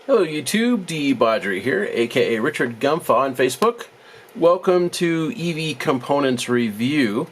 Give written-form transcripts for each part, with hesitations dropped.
Hello YouTube, De-bodgery here, aka Richard Gumpha on Facebook. Welcome to EV Components Review.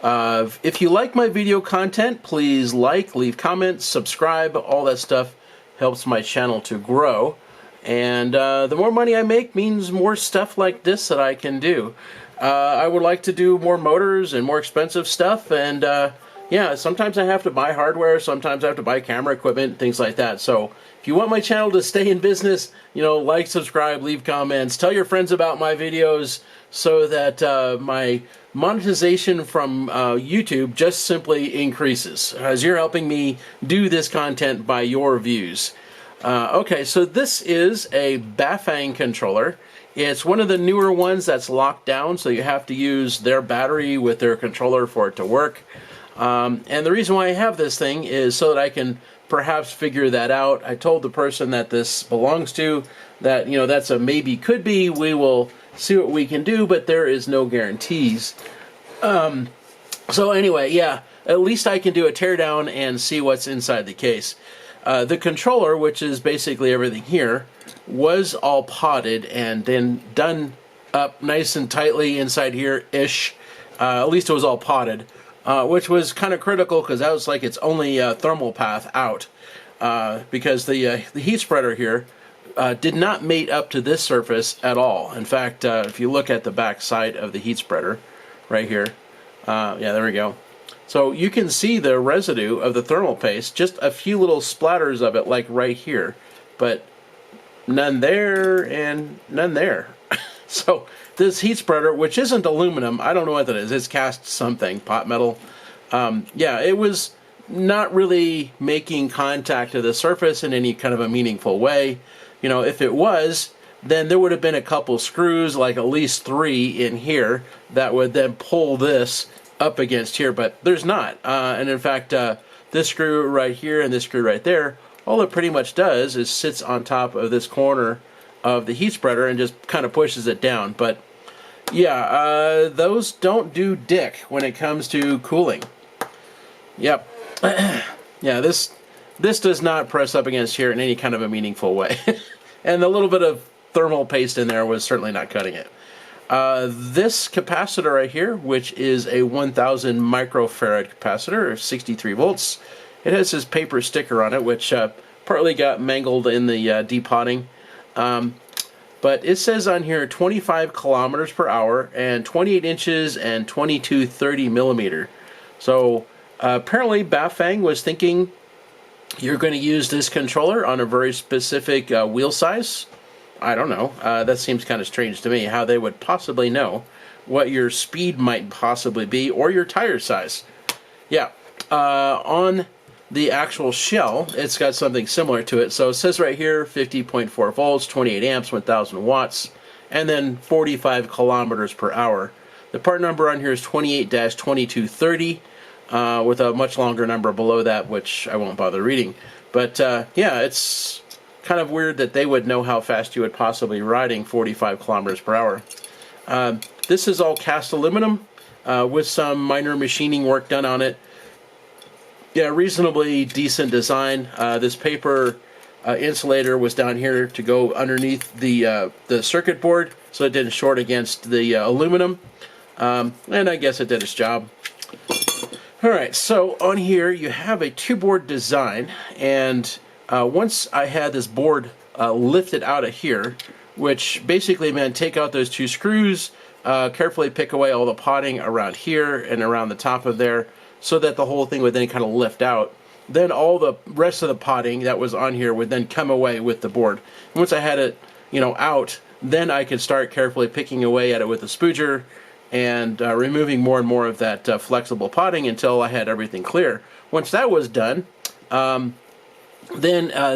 If you like my video content, please like, leave comments, subscribe, all that stuff helps my channel to grow. And the more money I make means more stuff like this that I can do. I would like to do more motors and more expensive stuff, and yeah, sometimes I have to buy hardware, sometimes I have to buy camera equipment, things like that. So if you want my channel to stay in business, you know, like, subscribe, leave comments, tell your friends about my videos so that my monetization from YouTube just simply increases, as you're helping me do this content by your views. Okay, so this is a Bafang controller. It's one of the newer ones that's locked down, so you have to use their battery with their controller for it to work. And the reason why I have this thing is so that I can perhaps figure that out. I told the person that this belongs to that, you know, that's a maybe, could be. We will see what we can do, but there is no guarantees. So anyway, yeah, at least I can do a teardown and see what's inside the case. The controller, which is basically everything here, was all potted and then done up nice and tightly inside here-ish. At least it was all potted. Which was kind of critical because that was like its only thermal path out, because the heat spreader here did not mate up to this surface at all. In fact, if you look at the back side of the heat spreader right here, yeah, there we go. So you can see the residue of the thermal paste, just a few little splatters of it like right here, but none there and none there. So this heat spreader, which isn't aluminum, I don't know what that is, it's cast something, pot metal. Yeah, it was not really making contact to the surface in any kind of a meaningful way. You know, if it was, then there would have been a couple screws, like at least 3 in here, that would then pull this up against here, but there's not. And in fact, this screw right here and this screw right there, all it pretty much does is sits on top of this corner of the heat spreader and just kind of pushes it down. But yeah, those don't do dick when it comes to cooling. Yep. Yeah, this does not press up against here in any kind of a meaningful way. And the little bit of thermal paste in there was certainly not cutting it. This capacitor right here, which is a 1000 microfarad capacitor, or 63 volts, it has this paper sticker on it, which partly got mangled in the depotting. But it says on here 25 kilometers per hour and 28 inches and 2230 millimeter. So apparently Bafang was thinking you're going to use this controller on a very specific wheel size. I don't know. That seems kind of strange to me, how they would possibly know what your speed might possibly be or your tire size. Yeah, on the actual shell, it's got something similar to it. So it says right here 50.4 volts, 28 amps, 1000 watts, and then 45 kilometers per hour. The part number on here is 28-2230, with a much longer number below that, which I won't bother reading. But yeah, it's kind of weird that they would know how fast you would possibly be riding 45 kilometers per hour. This is all cast aluminum with some minor machining work done on it. Yeah, reasonably decent design. This paper insulator was down here to go underneath the circuit board, so it didn't short against the aluminum. And I guess it did its job. Alright, so on here you have a two-board design, and once I had this board lifted out of here, which basically meant take out those 2 screws, carefully pick away all the potting around here and around the top of there, so that the whole thing would then kind of lift out. Then all the rest of the potting that was on here would then come away with the board. And once I had it, you know, out, then I could start carefully picking away at it with a spooger and removing more and more of that flexible potting until I had everything clear. Once that was done, then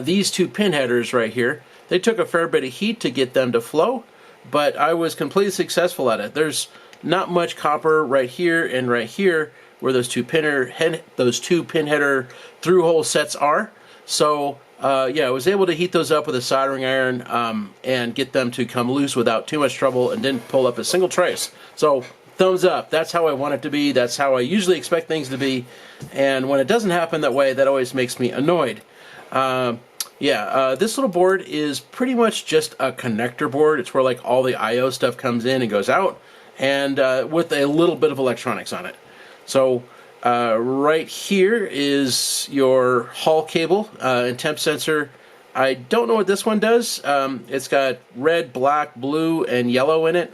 these 2 pin headers right here, they took a fair bit of heat to get them to flow, but I was completely successful at it. There's not much copper right here and right here where those two pin header through hole sets are. So yeah, I was able to heat those up with a soldering iron and get them to come loose without too much trouble and didn't pull up a single trace. So thumbs up. That's how I want it to be. That's how I usually expect things to be. And when it doesn't happen that way, that always makes me annoyed. Yeah, this little board is pretty much just a connector board. It's where like all the I/O stuff comes in and goes out, and with a little bit of electronics on it. So right here is your Hall cable and temp sensor. I don't know what this one does. It's got red, black, blue, and yellow in it.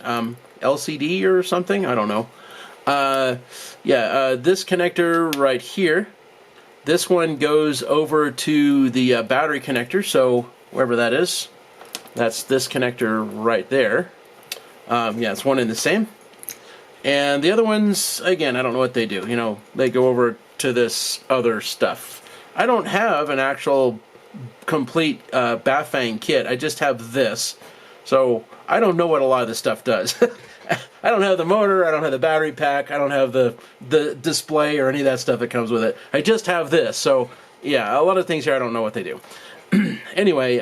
LCD or something? I don't know. This connector right here, this one goes over to the battery connector, so wherever that is, that's this connector right there. It's one and the same. And the other ones, again, I don't know what they do. You know, they go over to this other stuff. I don't have an actual complete Bafang kit. I just have this. So I don't know what a lot of this stuff does. I don't have the motor, I don't have the battery pack, I don't have the display or any of that stuff that comes with it. I just have this. So yeah, a lot of things here I don't know what they do. Anyway,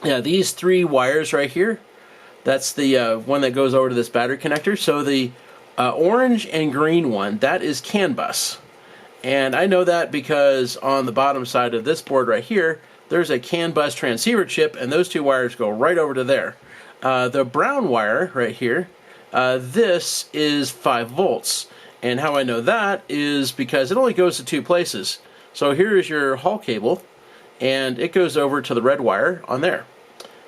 these three wires right here, that's the one that goes over to this battery connector. So the orange and green one, that is CAN bus. And I know that because on the bottom side of this board right here, there's a CAN bus transceiver chip, and those two wires go right over to there. The brown wire right here, this is 5 volts. And how I know that is because it only goes to 2 places. So here is your Hall cable, and it goes over to the red wire on there.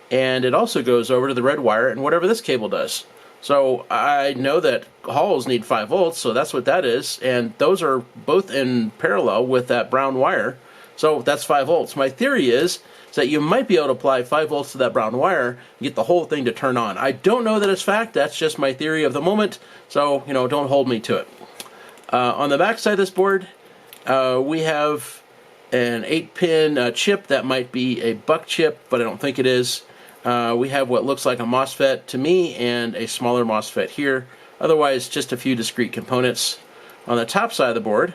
And it also goes over to the red wire and whatever this cable does. So I know that Halls need 5 volts, so that's what that is. And those are both in parallel with that brown wire. So that's 5 volts. My theory is that you might be able to apply 5 volts to that brown wire and get the whole thing to turn on. I don't know that it's fact. That's just my theory of the moment. So, you know, don't hold me to it. On the back side of this board, we have an 8-pin chip that might be a buck chip, but I don't think it is. We have what looks like a MOSFET to me and a smaller MOSFET here. Otherwise, just a few discrete components. On the top side of the board,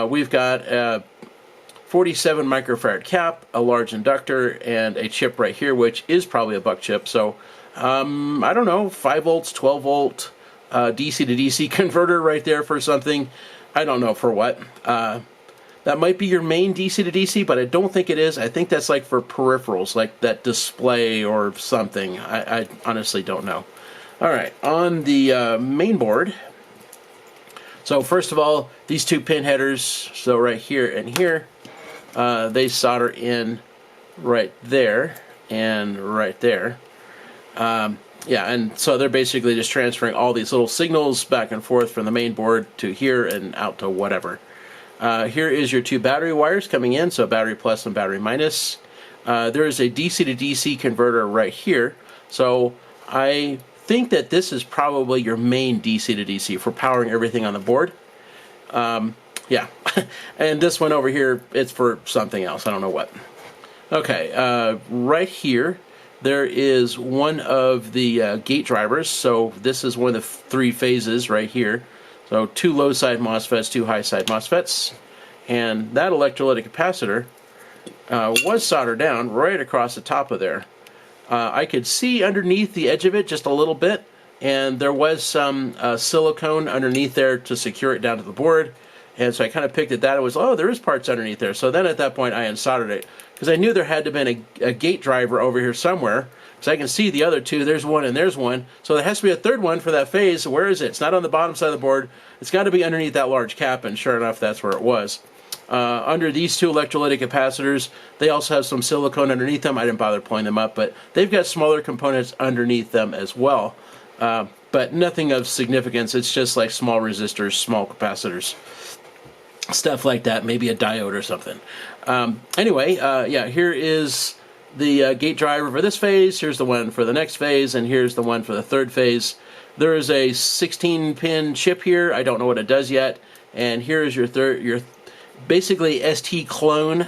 we've got a 47 microfarad cap, a large inductor, and a chip right here, which is probably a buck chip. So, I don't know, 5 volts, 12 volt, DC to DC converter right there for something. I don't know for what. That might be your main DC to DC, but I don't think it is. I think that's like for peripherals, like that display or something. I honestly don't know. All right, on the main board. So first of all, these 2 pin headers, so right here and here, they solder in right there and right there. And so they're basically just transferring all these little signals back and forth from the main board to here and out to whatever. Here is your 2 battery wires coming in, so battery plus and battery minus. There is a DC to DC converter right here, so I think that this is probably your main DC to DC for powering everything on the board. And this one over here, it's for something else, I don't know what. Okay, right here, there is one of the gate drivers, so this is one of the 3 phases right here. So 2 low side MOSFETs, 2 high side MOSFETs, and that electrolytic capacitor was soldered down right across the top of there. I could see underneath the edge of it just a little bit, and there was some silicone underneath there to secure it down to the board. And so I kind of picked at that. It was, oh, there is parts underneath there. So then at that point I unsoldered it because I knew there had to have been a gate driver over here somewhere. So I can see the other 2. There's one and there's one. So there has to be a third one for that phase. So where is it? It's not on the bottom side of the board. It's got to be underneath that large cap, and sure enough, that's where it was. Under these 2 electrolytic capacitors, they also have some silicone underneath them. I didn't bother pulling them up, but they've got smaller components underneath them as well. But nothing of significance. It's just like small resistors, small capacitors, stuff like that, maybe a diode or something. Here is the gate driver for this phase. Here's the one for the next phase, and here's the one for the 3rd phase. There is a 16-pin chip here. I don't know what it does yet. And here is your basically ST clone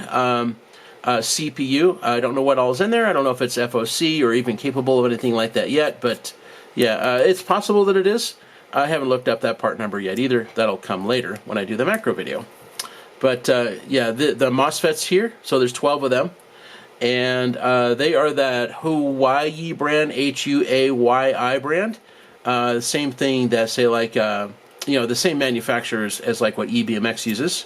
CPU. I don't know what all is in there. I don't know if it's FOC or even capable of anything like that yet. But yeah, it's possible that it is. I haven't looked up that part number yet either. That'll come later when I do the macro video. But the MOSFETs here, so there's 12 of them. And they are that Huayi brand, Huayi brand. Same thing that, say, like, the same manufacturers as like what EBMX uses.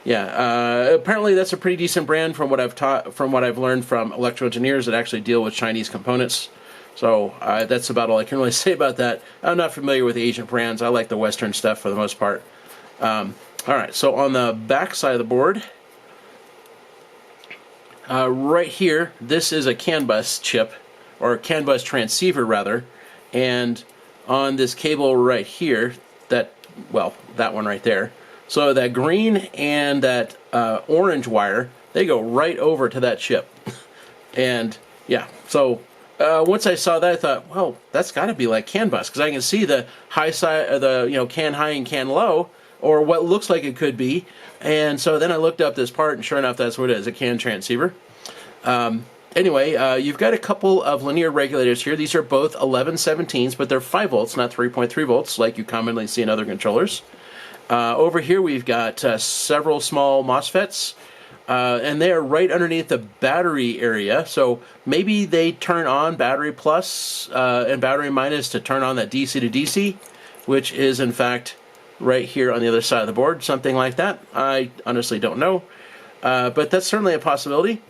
Yeah, apparently that's a pretty decent brand from what I've learned from electrical engineers that actually deal with Chinese components. So that's about all I can really say about that. I'm not familiar with Asian brands. I like the Western stuff for the most part. All right, so on the back side of the board, right here, this is a CAN bus chip, or CAN bus transceiver rather, and on this cable right here, that one right there. So that green and that orange wire, they go right over to that chip. And yeah, so once I saw that, I thought, well, that's got to be like CAN bus, because I can see the high side, the CAN high and CAN low, or what looks like it could be. And so then I looked up this part, and sure enough, that's what it is, a CAN transceiver. Anyway, you've got a couple of linear regulators here. These are both 11/17s, but they're 5 volts, not 3.3 volts, like you commonly see in other controllers. Over here, we've got several small MOSFETs, and they are right underneath the battery area. So maybe they turn on battery plus and battery minus to turn on that DC to DC, which is, in fact, right here on the other side of the board, something like that. I honestly don't know, but that's certainly a possibility.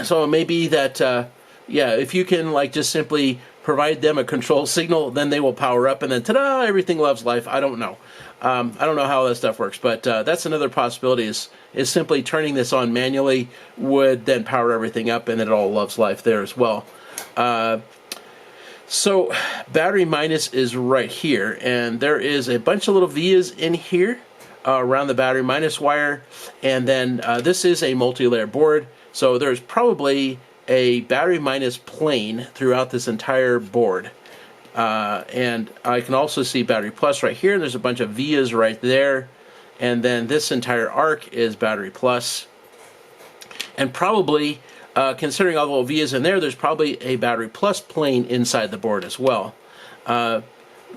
So maybe that, yeah, if you can like just simply provide them a control signal, then they will power up, and then ta-da, everything loves life. I don't know. I don't know how that stuff works, but that's another possibility. Is simply turning this on manually would then power everything up, and it all loves life there as well. So battery minus is right here, and there is a bunch of little vias in here around the battery minus wire, and then this is a multi-layer board, so there's probably a battery minus plane throughout this entire board. And I can also see battery plus right here, and there's a bunch of vias right there, and then this entire arc is battery plus. And probably, considering all the little vias in there, there's probably a battery plus plane inside the board as well.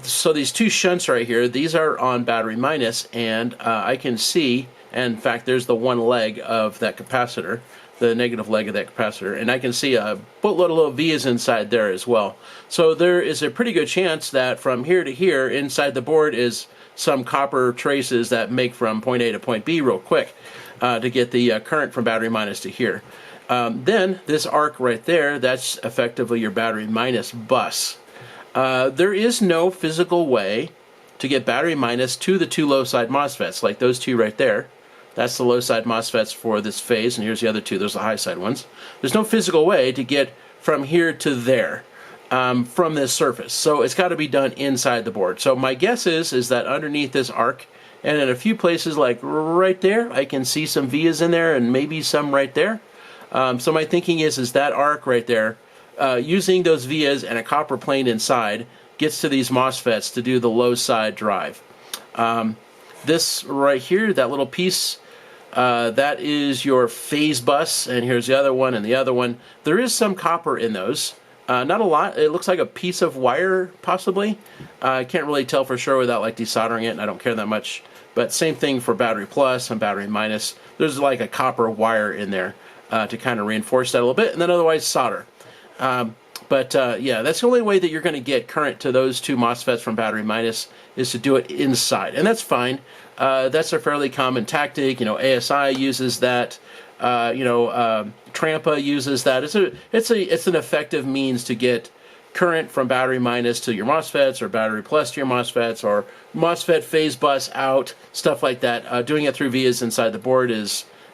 So these two shunts right here, these are on battery minus, and I can see, and in fact there's the one leg of that capacitor, the negative leg of that capacitor, and I can see a boatload of little vias inside there as well. So there is a pretty good chance that from here to here inside the board is some copper traces that make from point A to point B real quick to get the current from battery minus to here. Then this arc right there, that's effectively your battery minus bus. There is no physical way to get battery minus to the two low side MOSFETs, like those two right there. That's the low side MOSFETs for this phase, and here's the other two. Those are the high side ones. There's no physical way to get from here to there from this surface, so it's got to be done inside the board. So my guess is that underneath this arc, and in a few places like right there, I can see some vias in there, and maybe some right there. So my thinking is that arc right there, using those vias and a copper plane inside, gets to these MOSFETs to do the low side drive. This right here, that little piece, that is your phase bus, and here's the other one and the other one. There is some copper in those. Not a lot. It looks like a piece of wire, possibly. I can't really tell for sure without like desoldering it, and I don't care that much. But same thing for battery plus and battery minus. There's like a copper wire in there to kind of reinforce that a little bit, and then otherwise solder. Yeah, that's the only way that you're going to get current to those two MOSFETs from battery minus is to do it inside, and that's fine. That's a fairly common tactic. You know, ASI uses that. Trampa uses that. It's an effective means to get current from battery minus to your MOSFETs, or battery plus to your MOSFETs, or MOSFET phase bus out, stuff like that. Doing it through vias inside the board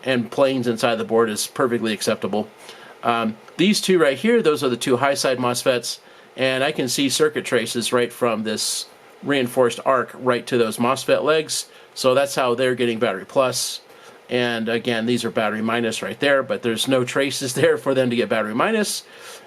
and planes inside the board is perfectly acceptable. These two right here, those are the two high side MOSFETs, and I can see circuit traces right from this reinforced arc right to those MOSFET legs, so that's how they're getting battery plus. And again, these are battery minus right there, but there's no traces there for them to get battery minus,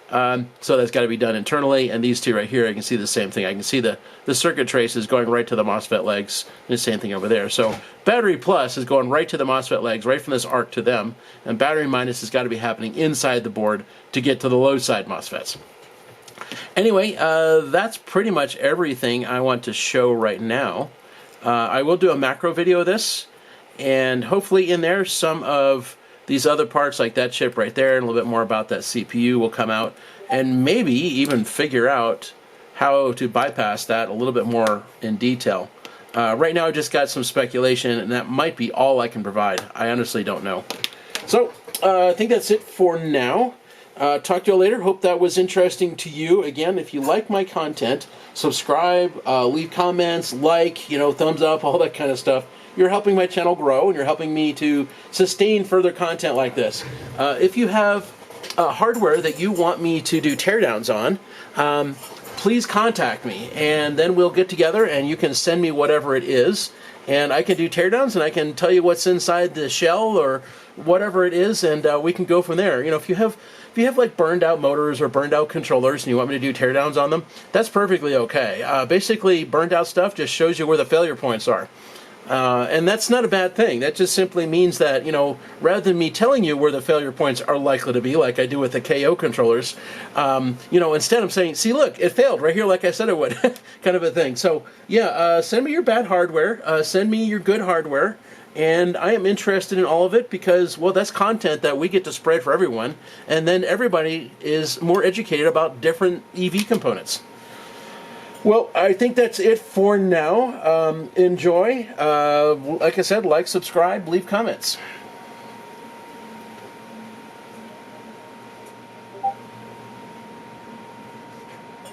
so that's got to be done internally. And these two right here, I can see the same thing. I can see the circuit traces going right to the MOSFET legs, and the same thing over there. So battery plus is going right to the MOSFET legs, right from this arc to them, and battery minus has got to be happening inside the board to get to the low side MOSFETs. Anyway, that's pretty much everything I want to show right now. I will do a macro video of this, and hopefully in there some of these other parts like that chip right there and a little bit more about that CPU will come out, and maybe even figure out how to bypass that a little bit more in detail. Right now I just got some speculation, and that might be all I can provide. I honestly don't know. So I think that's it for now. Talk to you later. Hope that was interesting to you. Again, if you like my content, subscribe, leave comments, like, thumbs up, all that kind of stuff. You're helping my channel grow, and you're helping me to sustain further content like this. If you have hardware that you want me to do teardowns on, please contact me, and then we'll get together and you can send me whatever it is, and I can do teardowns, and I can tell you what's inside the shell or whatever it is, and we can go from there. If you have like burned out motors or burned out controllers and you want me to do teardowns on them, that's perfectly okay. Basically, burned out stuff just shows you where the failure points are. And that's not a bad thing. That just simply means that, rather than me telling you where the failure points are likely to be, like I do with the KO controllers, instead I'm saying, see, look, it failed right here like I said it would, kind of a thing. So, yeah, send me your bad hardware, send me your good hardware, and I am interested in all of it because, well, that's content that we get to spread for everyone, and then everybody is more educated about different EV components. Well, I think that's it for now. Enjoy. Like I said, like, subscribe, leave comments.